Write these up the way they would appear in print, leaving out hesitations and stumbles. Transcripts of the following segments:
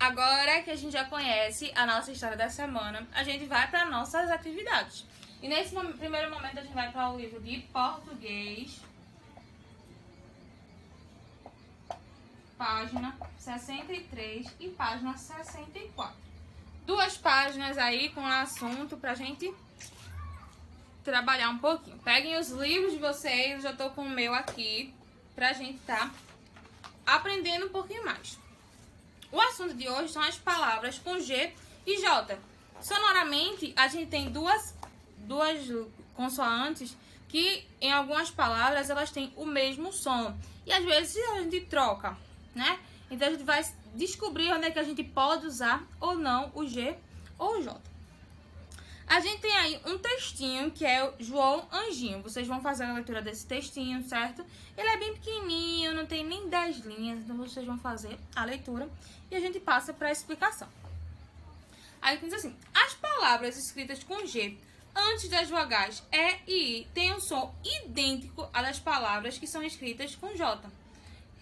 Agora que a gente já conhece a nossa história da semana, a gente vai para nossas atividades. E nesse primeiro momento a gente vai para o livro de português, página 63 e página 64. Duas páginas aí com assunto pra gente trabalhar um pouquinho. Peguem os livros de vocês, eu já tô com o meu aqui, pra gente tá aprendendo um pouquinho mais. O assunto de hoje são as palavras com G e J. Sonoramente, a gente tem duas consoantes que em algumas palavras elas têm o mesmo som. E às vezes a gente troca, né? Então a gente vai descobrir onde é que a gente pode usar ou não o G ou o J. A gente tem aí um textinho que é o João Anjinho. Vocês vão fazer a leitura desse textinho, certo? Ele é bem pequenininho, não tem nem 10 linhas, então vocês vão fazer a leitura e a gente passa para a explicação. Aí diz assim: as palavras escritas com G antes das vogais E e I têm um som idêntico às das palavras que são escritas com J.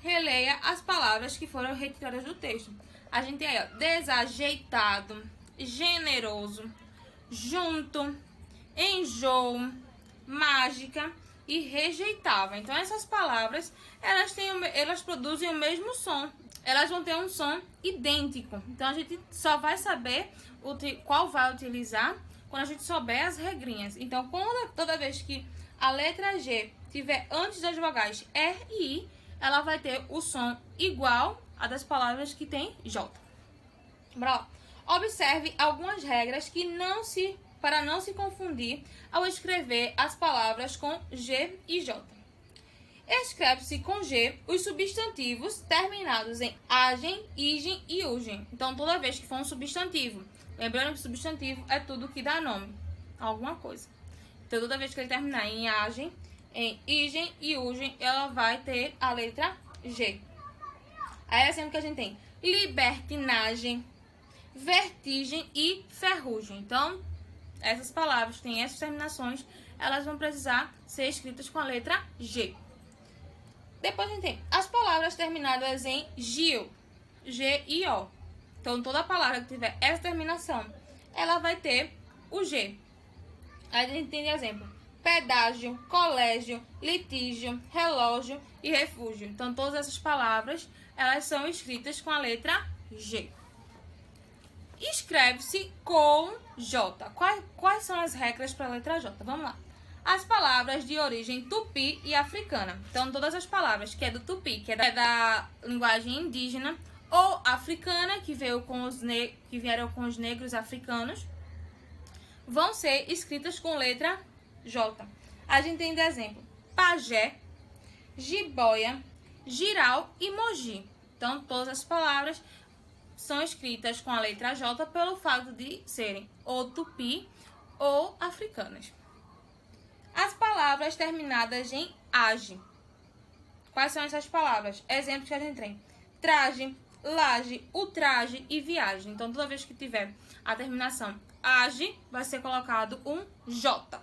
Releia as palavras que foram retiradas do texto. A gente tem aí, ó, desajeitado, generoso, junto, enjoo, mágica e rejeitável. Então essas palavras, elas produzem o mesmo som. Elas vão ter um som idêntico. Então a gente só vai saber qual vai utilizar quando a gente souber as regrinhas. Então toda vez que a letra G tiver antes das vogais R e I, ela vai ter o som igual a das palavras que tem J. Bora lá. Observe algumas regras para não se confundir ao escrever as palavras com G e J. Escreve-se com G os substantivos terminados em agem, igem e ugem. Então, toda vez que for um substantivo, lembrando que substantivo é tudo que dá nome a alguma coisa. Então, toda vez que ele terminar em agem, em igem e ugem, ela vai ter a letra G. Aí é sempre que a gente tem libertinagem, vertigem e ferrugem. Então, essas palavras que têm essas terminações, elas vão precisar ser escritas com a letra G. Depois a gente tem as palavras terminadas em gil, G e O. Então, toda palavra que tiver essa terminação, ela vai ter o G. Aí a gente tem de exemplo: pedágio, colégio, litígio, relógio e refúgio. Então, todas essas palavras, elas são escritas com a letra G. Escreve-se com J. Quais são as regras para a letra J? Vamos lá. As palavras de origem tupi e africana. Então, todas as palavras que é do tupi, que é da linguagem indígena, ou africana, que vieram com os negros africanos, vão ser escritas com letra J. A gente tem de exemplo pajé, jiboia, giral e mogi. Então, todas as palavras são escritas com a letra J pelo fato de serem ou tupi ou africanas. As palavras terminadas em age. Quais são essas palavras? Exemplos que a gente tem: traje, laje, ultraje e viagem. Então, toda vez que tiver a terminação age, vai ser colocado um J.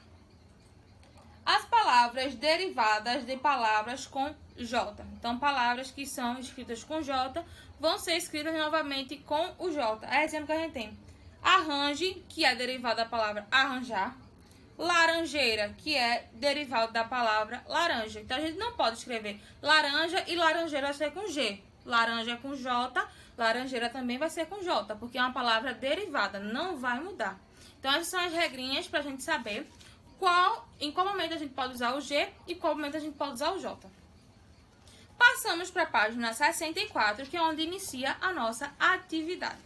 As palavras derivadas de palavras com J. Então, palavras que são escritas com J vão ser escritas novamente com o J. É exemplo que a gente tem: arranje, que é derivado da palavra arranjar. Laranjeira, que é derivado da palavra laranja. Então, a gente não pode escrever laranja e laranjeira vai ser com G. Laranja é com J, laranjeira também vai ser com J, porque é uma palavra derivada, não vai mudar. Então, essas são as regrinhas para a gente saber em qual momento a gente pode usar o G e qual momento a gente pode usar o J. Passamos para a página 64, que é onde inicia a nossa atividade.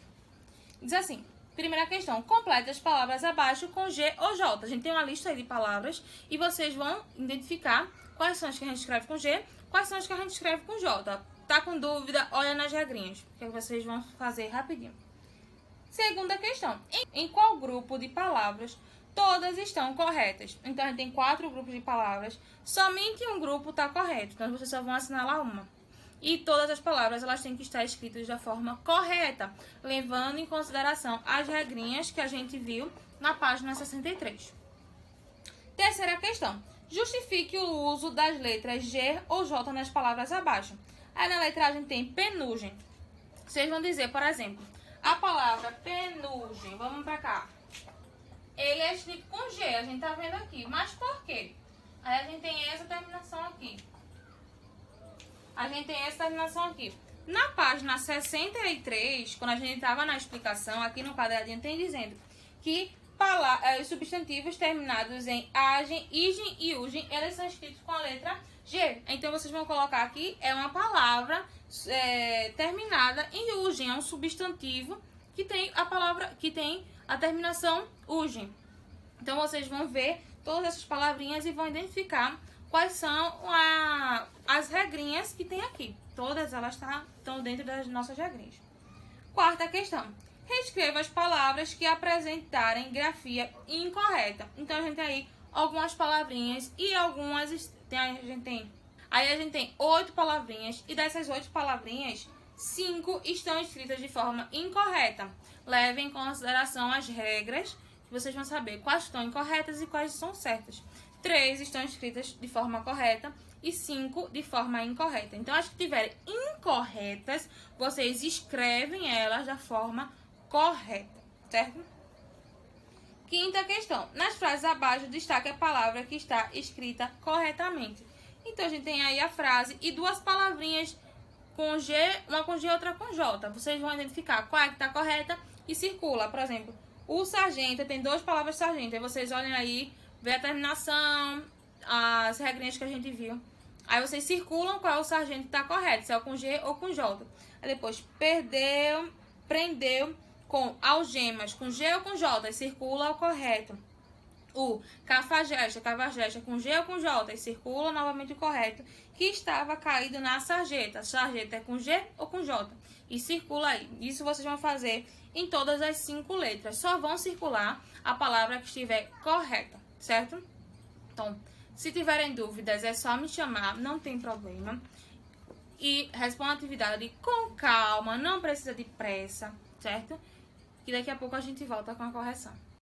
Diz assim: primeira questão: complete as palavras abaixo com G ou J. A gente tem uma lista aí de palavras e vocês vão identificar quais são as que a gente escreve com G, quais são as que a gente escreve com J. Tá com dúvida? Olha nas regrinhas, que vocês vão fazer rapidinho. Segunda questão: em qual grupo de palavras todas estão corretas? Então, a gente tem 4 grupos de palavras, somente um grupo está correto. Então, vocês só vão assinalar uma. E todas as palavras, elas têm que estar escritas da forma correta, levando em consideração as regrinhas que a gente viu na página 63. Terceira questão: justifique o uso das letras G ou J nas palavras abaixo. Aí na letra A a gente tem penugem. Vocês vão dizer, por exemplo, A palavra penugem, vamos pra cá. Ele é escrito com G, a gente tá vendo aqui. Mas por quê? Aí a gente tem essa terminação aqui. Na página 63, quando a gente estava na explicação, aqui no quadradinho tem dizendo que os substantivos terminados em agem, igen e ugem, eles são escritos com a letra G. Então, vocês vão colocar aqui, é uma palavra terminada em ugem, é um substantivo que tem a terminação ugem. Então, vocês vão ver todas essas palavrinhas e vão identificar quais são as regrinhas que tem aqui. Todas elas estão dentro das nossas regrinhas. Quarta questão. Reescreva as palavras que apresentarem grafia incorreta. Então, a gente tem aí algumas palavrinhas e algumas... Aí a gente tem 8 palavrinhas e dessas 8 palavrinhas, 5 estão escritas de forma incorreta. Leve em consideração as regras, que vocês vão saber quais estão incorretas e quais estão certas. 3 estão escritas de forma correta e 5 de forma incorreta. Então, as que tiverem incorretas, vocês escrevem elas da forma correta, certo? Quinta questão. Nas frases abaixo, destaque a palavra que está escrita corretamente. Então, a gente tem aí a frase e duas palavrinhas com G, uma com G e outra com J. Vocês vão identificar qual é que está correta e circula. Por exemplo, o sargento, tem 2 palavras sargento. Aí vocês olhem aí, vê a terminação, as regrinhas que a gente viu. Aí vocês circulam qual é o sargento que está correto, se é com G ou com J. Aí depois, perdeu, prendeu com algemas, com G ou com J, aí circula o correto. O cafajeste com G ou com J, e circula novamente o correto, que estava caído na sarjeta. Sarjeta é com G ou com J, e circula aí. Isso vocês vão fazer em todas as 5 letras. Só vão circular a palavra que estiver correta, certo? Então, se tiverem dúvidas, é só me chamar, não tem problema. E responda a atividade com calma, não precisa de pressa, certo? Que daqui a pouco a gente volta com a correção.